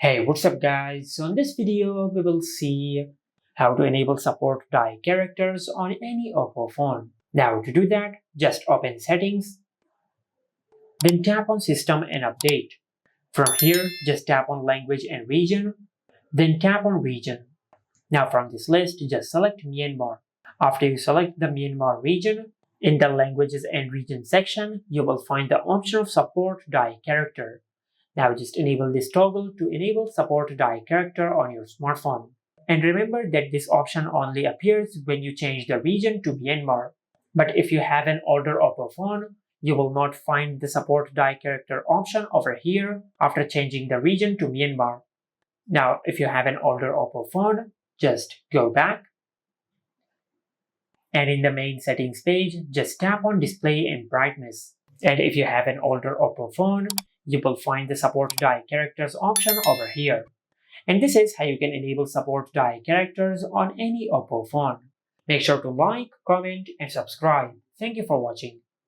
Hey, what's up guys? So in this video, we will see how to enable support die characters on any Oppo phone. Now to do that, just open settings, then tap on system and update. From here, just tap on language and region, then tap on region. Now from this list, just select Myanmar. After you select the Myanmar region, in the languages and region section, you will find the option of support die character. Now just enable this toggle to enable support die character on your smartphone. And remember that this option only appears when you change the region to Myanmar. But if you have an older Oppo phone, you will not find the support die character option over here after changing the region to Myanmar. Now, if you have an older Oppo phone, just go back. And in the main settings page, just tap on display and brightness. And if you have an older Oppo phone, you will find the support die characters option over here. And this is how you can enable support die characters on any Oppo phone. Make sure to like, comment, and subscribe. Thank you for watching.